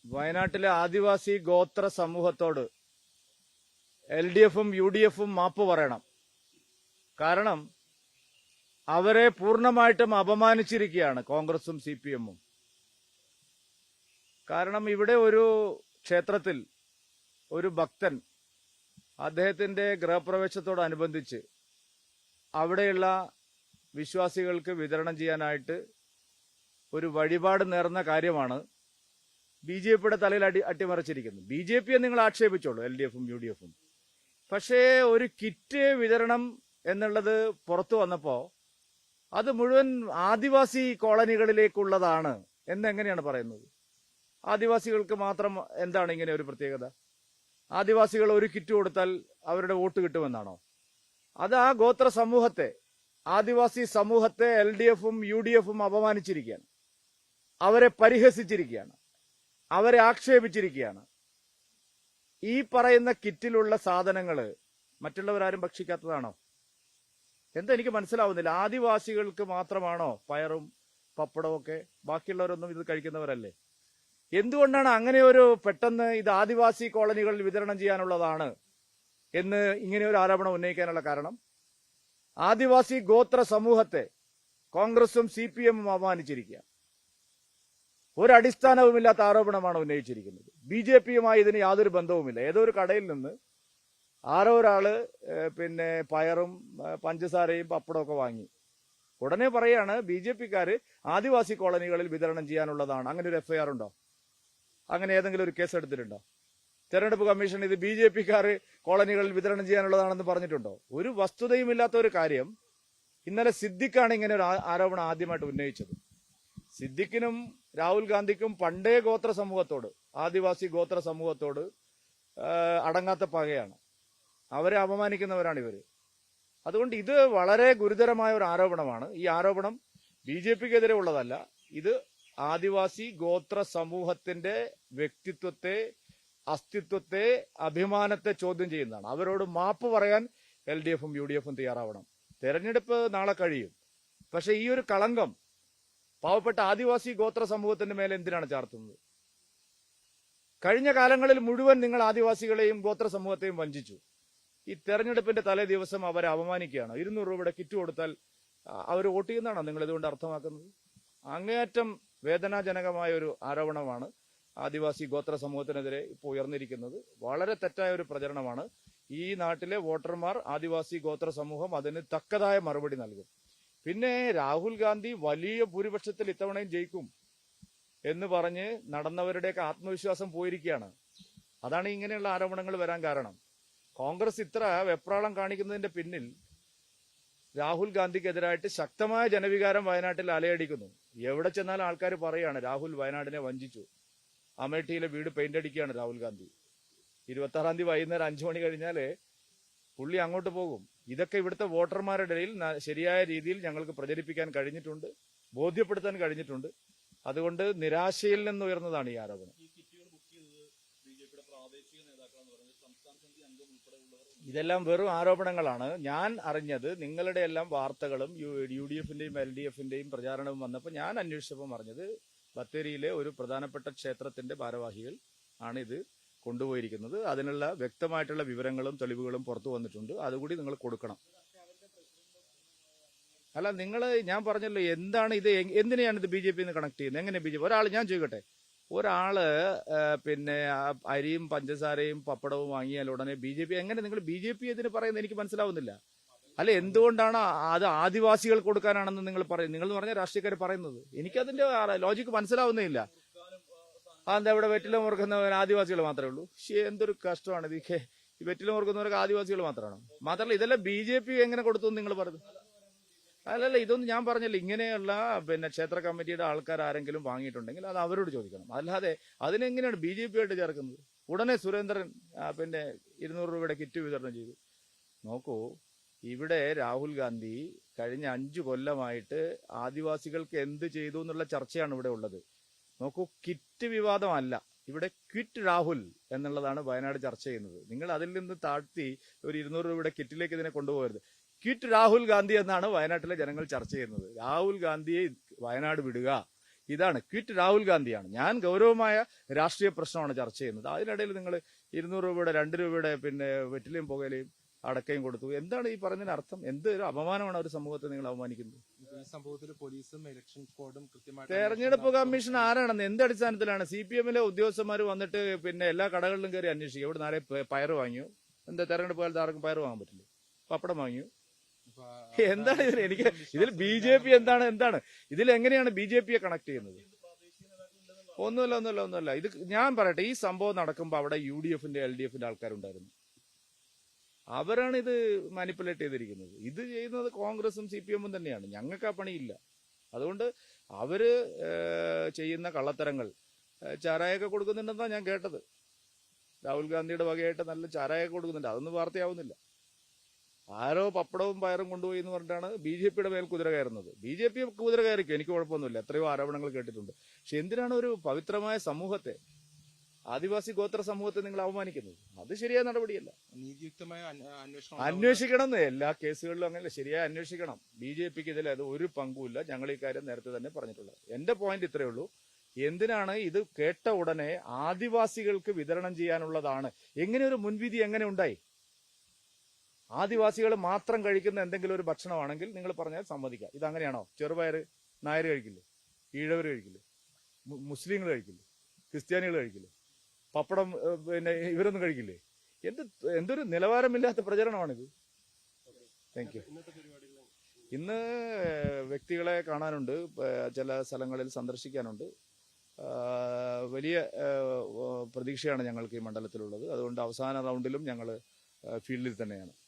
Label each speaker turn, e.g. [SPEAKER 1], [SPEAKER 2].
[SPEAKER 1] വയനാട്ടിലെ ആദിവാസി ഗോത്ര സമൂഹത്തോട് LDFും UDFും മാപ്പ് പറയണം. കാരണം അവരെ പൂർണ്ണമായിട്ടും അപമാനിച്ചിരിക്കുകയാണ് കോൺഗ്രസും CPMും. കാരണം ഇവിടെ ഒരു ക്ഷേത്രത്തിൽ ഒരു ഭക്തൻ അദ്ദേഹത്തിന്റെ ഗൃഹപ്രവേശത്തോടനുബന്ധിച്ച് അവിടെയുള്ള വിശ്വാസികൾക്ക് വിതരണം ചെയ്യാനായിട്ട് ഒരു വഴിപാട് നേർന്ന കാര്യമാണ് BJPയുടെ തലയിൽ അട്ടിമറിച്ചിരിക്കുന്നത്. BJPയെ നിങ്ങൾ ആക്ഷേപിച്ചോളൂ, LDFും UDFും. പക്ഷേ ഒരു കിറ്റ് വിതരണം എന്നുള്ളത് പുറത്തു വന്നപ്പോൾ അത് മുഴുവൻ ആദിവാസി കോളനികളിലേക്കുള്ളതാണ് എന്നെങ്ങനെയാണ് പറയുന്നത്? ആദിവാസികൾക്ക് മാത്രം എന്താണ് ഇങ്ങനെ ഒരു പ്രത്യേകത? ആദിവാസികൾ ഒരു കിറ്റ് കൊടുത്താൽ അവരുടെ വോട്ട് കിട്ടുമെന്നാണോ? അത് ആ ഗോത്ര സമൂഹത്തെ, ആദിവാസി സമൂഹത്തെ LDFും UDFും അപമാനിച്ചിരിക്കുകയാണ്, അവരെ പരിഹസിച്ചിരിക്കുകയാണ്, അവരെ ആക്ഷേപിച്ചിരിക്കുകയാണ്. ഈ പറയുന്ന കിറ്റിലുള്ള സാധനങ്ങള് മറ്റുള്ളവരാരും ഭക്ഷിക്കാത്തതാണോ? എന്താ എനിക്ക് മനസ്സിലാവുന്നില്ല. ആദിവാസികൾക്ക് മാത്രമാണോ പയറും പപ്പടവും ഒക്കെ? ബാക്കിയുള്ളവരൊന്നും ഇത് കഴിക്കുന്നവരല്ലേ? എന്തുകൊണ്ടാണ് അങ്ങനെ ഒരു പെട്ടെന്ന് ഇത് ആദിവാസി കോളനികളിൽ വിതരണം ചെയ്യാനുള്ളതാണ് എന്ന് ഇങ്ങനെ ഒരു ആരോപണം ഉന്നയിക്കാനുള്ള കാരണം? ആദിവാസി ഗോത്ര സമൂഹത്തെ കോൺഗ്രസും CPMും അപമാനിച്ചിരിക്കുക. ഒരടിസ്ഥാനവുമില്ലാത്ത ആരോപണമാണ് ഉന്നയിച്ചിരിക്കുന്നത്. BJPയുമായി ഇതിന് യാതൊരു ബന്ധവുമില്ല. ഏതോ ഒരു കടയിൽ നിന്ന് ആരോ ഒരാള് പയറും പഞ്ചസാരയും പപ്പടമൊക്കെ വാങ്ങി. ഉടനെ പറയാണ് BJPക്കാര് ആദിവാസി കോളനികളിൽ വിതരണം ചെയ്യാനുള്ളതാണ്. അങ്ങനെ ഒരു FIR ഉണ്ടോ? അങ്ങനെ ഏതെങ്കിലും ഒരു കേസ് എടുത്തിട്ടുണ്ടോ? തെരഞ്ഞെടുപ്പ് കമ്മീഷൻ ഇത് BJPക്കാര് കോളനികളിൽ വിതരണം ചെയ്യാനുള്ളതാണെന്ന് പറഞ്ഞിട്ടുണ്ടോ? ഒരു വസ്തുതയുമില്ലാത്ത ഒരു കാര്യം. ഇന്നലെ സിദ്ദിഖാണ് ഇങ്ങനെ ഒരു ആരോപണം ആദ്യമായിട്ട് ഉന്നയിച്ചത്. സിദ്ദിഖിനും രാഹുൽ ഗാന്ധിക്കും പണ്ടേ ഗോത്ര സമൂഹത്തോട്, ആദിവാസി ഗോത്ര സമൂഹത്തോട് അടങ്ങാത്ത പകയാണ്. അവരെ അപമാനിക്കുന്നവരാണ് ഇവര്. അതുകൊണ്ട് ഇത് വളരെ ഗുരുതരമായ ഒരു ആരോപണമാണ്. ഈ ആരോപണം BJPക്കെതിരെ ഉള്ളതല്ല. ഇത് ആദിവാസി ഗോത്ര സമൂഹത്തിന്റെ വ്യക്തിത്വത്തെ, അസ്തിത്വത്തെ, അഭിമാനത്തെ ചോദ്യം ചെയ്യുന്നതാണ്. അവരോട് മാപ്പ് പറയാൻ LDFും UDFും തയ്യാറാവണം. തെരഞ്ഞെടുപ്പ് നാളെ കഴിയും. പക്ഷെ ഈ ഒരു കളങ്കം പാവപ്പെട്ട ആദിവാസി ഗോത്ര സമൂഹത്തിന്റെ മേലെ എന്തിനാണ് ചാർത്തുന്നത്? കഴിഞ്ഞ കാലങ്ങളിൽ മുഴുവൻ നിങ്ങൾ ആദിവാസികളെയും ഗോത്ര സമൂഹത്തെയും വഞ്ചിച്ചു. ഈ തെരഞ്ഞെടുപ്പിന്റെ തലേ ദിവസം അവരെ അപമാനിക്കുകയാണ്. 200 രൂപയുടെ കിറ്റ് കൊടുത്താൽ അവർ വോട്ട് ചെയ്യുന്നതാണോ നിങ്ങൾ ഇതുകൊണ്ട് അർത്ഥമാക്കുന്നത്? അങ്ങേയറ്റം വേദനാജനകമായ ഒരു ആരോപണമാണ് ആദിവാസി ഗോത്ര സമൂഹത്തിനെതിരെ ഇപ്പോൾ ഉയർന്നിരിക്കുന്നത്. വളരെ തെറ്റായ ഒരു പ്രചരണമാണ്. ഈ നാട്ടിലെ വോട്ടർമാർ, ആദിവാസി ഗോത്ര സമൂഹം അതിന് തക്കതായ മറുപടി നൽകും. പിന്നെ രാഹുൽ ഗാന്ധി വലിയ ഭൂരിപക്ഷത്തിൽ ഇത്തവണയും ജയിക്കും എന്ന് പറഞ്ഞ് നടന്നവരുടെയൊക്കെ ആത്മവിശ്വാസം പോയിരിക്കുകയാണ്. അതാണ് ഇങ്ങനെയുള്ള ആരോപണങ്ങൾ വരാൻ കാരണം. കോൺഗ്രസ് ഇത്ര വെപ്രാളം കാണിക്കുന്നതിന്റെ പിന്നിൽ രാഹുൽ ഗാന്ധിക്കെതിരായിട്ട് ശക്തമായ ജനവികാരം വയനാട്ടിൽ അലയടിക്കുന്നു. എവിടെ ചെന്നാലും ആൾക്കാർ പറയാണ് രാഹുൽ വയനാടിനെ വഞ്ചിച്ചു. അമേഠിയിലെ വീട് പെയിന്റ് അടിക്കുകയാണ് രാഹുൽ ഗാന്ധി. 26-ാം തീയതി വൈകുന്നേരം 5 മണി കഴിഞ്ഞാല് പുള്ളി അങ്ങോട്ട് പോകും. ഇതൊക്കെ ഇവിടുത്തെ വോട്ടർമാരുടെ ഇടയിൽ ശരിയായ രീതിയിൽ ഞങ്ങൾക്ക് പ്രചരിപ്പിക്കാൻ കഴിഞ്ഞിട്ടുണ്ട്, ബോധ്യപ്പെടുത്താൻ കഴിഞ്ഞിട്ടുണ്ട്. അതുകൊണ്ട് നിരാശയിൽ നിന്ന് ഉയർന്നതാണ് ഈ ആരോപണം. ഇതെല്ലാം വെറും ആരോപണങ്ങളാണ്. ഞാൻ അറിഞ്ഞത് നിങ്ങളുടെ എല്ലാം വാർത്തകളും UDFന്റെയും LDFന്റെയും പ്രചാരണവും വന്നപ്പോൾ ഞാൻ അന്വേഷിച്ചപ്പോൾ അറിഞ്ഞത് ബത്തേരിയിലെ ഒരു പ്രധാനപ്പെട്ട ക്ഷേത്രത്തിന്റെ ഭാരവാഹികൾ ആണ് ഇത് കൊണ്ടുപോയിരിക്കുന്നത്. അതിനുള്ള വ്യക്തമായിട്ടുള്ള വിവരങ്ങളും തെളിവുകളും പുറത്തു വന്നിട്ടുണ്ട്. അതുകൂടി നിങ്ങൾ കൊടുക്കണം. അല്ല, ഞാൻ പറഞ്ഞല്ലോ, എന്താണ് ഇത്, എന്തിനെയാണ് ഇത് BJPന്ന് കണക്ട് ചെയ്യുന്നത്? എങ്ങനെ BJP? ഞാൻ ചോദിക്കട്ടെ, ഒരാള് അരിയും പഞ്ചസാരയും പപ്പടവും വാങ്ങിയാൽ ഉടനെ BJP, എങ്ങനെ നിങ്ങൾ BJP ഇതിന് പറയുന്നത് എനിക്ക് മനസ്സിലാവുന്നില്ല. അല്ല, എന്തുകൊണ്ടാണ് അത് ആദിവാസികൾ കൊടുക്കാനാണെന്ന് നിങ്ങൾ പറഞ്ഞ രാഷ്ട്രീയക്കാർ പറയുന്നത്? എനിക്കതിന്റെ ലോജിക്ക് മനസ്സിലാവുന്നേ ഇല്ല. അതെന്താ ഇവിടെ വെറ്റില മുറുക്കുന്നവർ ആദിവാസികൾ മാത്രമേ ഉള്ളൂ? എന്തൊരു കഷ്ടമാണ് ഇത്. ഈ വെറ്റില മുറുക്കുന്നവർക്ക് ആദിവാസികൾ മാത്രമാണോ? മാത്രമല്ല ഇതെല്ലാം BJP എങ്ങനെ കൊടുത്തു നിങ്ങൾ പറഞ്ഞു? അല്ലല്ല, ഇതൊന്നും ഞാൻ പറഞ്ഞില്ല. ഇങ്ങനെയുള്ള ക്ഷേത്ര കമ്മിറ്റിയുടെ ആൾക്കാർ ആരെങ്കിലും വാങ്ങിയിട്ടുണ്ടെങ്കിൽ അത് അവരോട് ചോദിക്കണം. അല്ലാതെ അതിനെങ്ങനെയാണ് BJP ആയിട്ട് ചേർക്കുന്നത്? ഉടനെ സുരേന്ദ്രൻ 200 രൂപയുടെ കിറ്റ് വിതരണം ചെയ്തു. നോക്കൂ, ഇവിടെ രാഹുൽ ഗാന്ധി കഴിഞ്ഞ 5 കൊല്ലമായിട്ട് ആദിവാസികൾക്ക് എന്ത് ചെയ്തു എന്നുള്ള ചർച്ചയാണ് ഇവിടെ ഉള്ളത്. നോക്കൂ, കിറ്റ് വിവാദമല്ല, ഇവിടെ ക്വിറ്റ് രാഹുൽ എന്നുള്ളതാണ് വയനാട് ചർച്ച ചെയ്യുന്നത്. നിങ്ങൾ അതിൽ നിന്ന് താഴ്ത്തി ഒരു 200 രൂപയുടെ കിറ്റിലേക്ക് ഇതിനെ കൊണ്ടുപോകരുത്. ക്വിറ്റ് രാഹുൽ ഗാന്ധി എന്നാണ് വയനാട്ടിലെ ജനങ്ങൾ ചർച്ച ചെയ്യുന്നത്. രാഹുൽ ഗാന്ധിയെ വയനാട് വിടുക, ഇതാണ് ക്വിറ്റ് രാഹുൽ ഗാന്ധിയാണ്. ഞാൻ ഗൗരവമായ രാഷ്ട്രീയ പ്രശ്നമാണ് ചർച്ച ചെയ്യുന്നത്. അതിനിടയിൽ നിങ്ങൾ 200 രൂപയുടെ 2 രൂപയുടെ പിന്നെ വെറ്റിലയും പുകയിലയും അടക്കയും കൊടുത്തു. എന്താണ് ഈ പറഞ്ഞതിന് അർത്ഥം? എന്ത് ഒരു അപമാനമാണ് ഒരു സമൂഹത്തെ നിങ്ങൾ അവമാനിക്കുന്നത്?
[SPEAKER 2] ഈ സംഭവത്തിൽ പോലീസും ഇലക്ഷൻ സ്ക്വാഡും കൃത്യമായിട്ട്
[SPEAKER 1] തെരഞ്ഞെടുപ്പ് കമ്മീഷൻ ആരാണെന്ന് എന്ത് അടിസ്ഥാനത്തിലാണ്? CPM-ലെ ഉദ്യോഗസ്ഥന്മാർ വന്നിട്ട് പിന്നെ എല്ലാ കടകളിലും കയറി അന്വേഷിക്കും. ഇവിടെ നാളെ പയർ വാങ്ങിയോ? എന്താ തെരഞ്ഞെടുപ്പ് കാലത്ത് ആർക്കും പയർ വാങ്ങാൻ പറ്റില്ല? പപ്പടം വാങ്ങിയോ? എന്താണ് ഇതിൽ? എനിക്ക് ഇതിൽ BJP എന്താണ് ഇതിൽ എങ്ങനെയാണ് BJP-യെ കണക്ട് ചെയ്യുന്നത്? ഒന്നുമില്ല. ഇത് ഞാൻ പറയട്ടെ, ഈ സംഭവം നടക്കുമ്പോൾ അവിടെ UDF-ന്റെ LDF-ന്റെ ആൾക്കാരുണ്ടായിരുന്നു. അവരാണ് ഇത് മാനിപ്പുലേറ്റ് ചെയ്തിരിക്കുന്നത്. ഇത് ചെയ്യുന്നത് കോൺഗ്രസും CPM-ഉം തന്നെയാണ്. ഞങ്ങൾക്ക് ആ പണിയില്ല. അതുകൊണ്ട് അവര് ചെയ്യുന്ന കള്ളത്തരങ്ങൾ, ചാരായൊക്കെ കൊടുക്കുന്നുണ്ടെന്നാണ് ഞാൻ കേട്ടത്. രാഹുൽ ഗാന്ധിയുടെ വകയായിട്ട് നല്ല ചാരായൊക്കെ കൊടുക്കുന്നുണ്ട്. അതൊന്നും വാർത്തയാവുന്നില്ല. ആരോ പപ്പടവും പയറും കൊണ്ടുപോയി എന്ന് പറഞ്ഞിട്ടാണ് BJP-യുടെ മേൽ കുതിര കയറുന്നത്. BJP കുതിര കയറിക്കും, എനിക്ക് കുഴപ്പമൊന്നുമില്ല. എത്രയോ ആരോപണങ്ങൾ കേട്ടിട്ടുണ്ട്. പക്ഷെ എന്തിനാണ് ഒരു പവിത്രമായ സമൂഹത്തെ, ആദിവാസി ഗോത്ര സമൂഹത്തെ നിങ്ങൾ അവമാനിക്കുന്നത്? അത് ശരിയായ നടപടിയല്ല.
[SPEAKER 2] നീതിയുക്തമായ
[SPEAKER 1] അന്വേഷിക്കണം. എല്ലാ കേസുകളിലും അങ്ങനെ ശരിയായി അന്വേഷിക്കണം. BJP-ക്ക് ഇതിൽ അത് ഒരു പങ്കുമില്ല. ഞങ്ങൾ ഈ കാര്യം നേരത്തെ തന്നെ പറഞ്ഞിട്ടുള്ളത്. എന്റെ പോയിന്റ് ഇത്രയേ ഉള്ളൂ. എന്തിനാണ് ഇത് കേട്ട ഉടനെ ആദിവാസികൾക്ക് വിതരണം ചെയ്യാനുള്ളതാണ്? എങ്ങനെ ഒരു മുൻവിധി എങ്ങനെ ഉണ്ടായി? ആദിവാസികൾ മാത്രം കഴിക്കുന്ന എന്തെങ്കിലും ഒരു ഭക്ഷണമാണെങ്കിൽ നിങ്ങൾ പറഞ്ഞാൽ സമ്മതിക്കാം. ഇതങ്ങനെയാണോ? ചെറുപയർ നായർ കഴിക്കില്ലേ? ഈഴവർ കഴിക്കില്ലേ? മുസ്ലിങ്ങൾ കഴിക്കില്ലേ? ക്രിസ്ത്യാനികൾ കഴിക്കില്ലേ? പപ്പടം പിന്നെ ഇവരൊന്നും കഴിക്കില്ലേ? എന്തൊരു നിലവാരമില്ലാത്ത പ്രചരണമാണിത്. Thank you. ഇന്ന് വ്യക്തികളെ കാണാനുണ്ട്, ചില സ്ഥലങ്ങളിൽ സന്ദർശിക്കാനുണ്ട്. വലിയ പ്രതീക്ഷയാണ് ഞങ്ങൾക്ക് ഈ മണ്ഡലത്തിലുള്ളത്. അതുകൊണ്ട് അവസാന റൗണ്ടിലും ഞങ്ങൾ ഫീൽഡിൽ തന്നെയാണ്.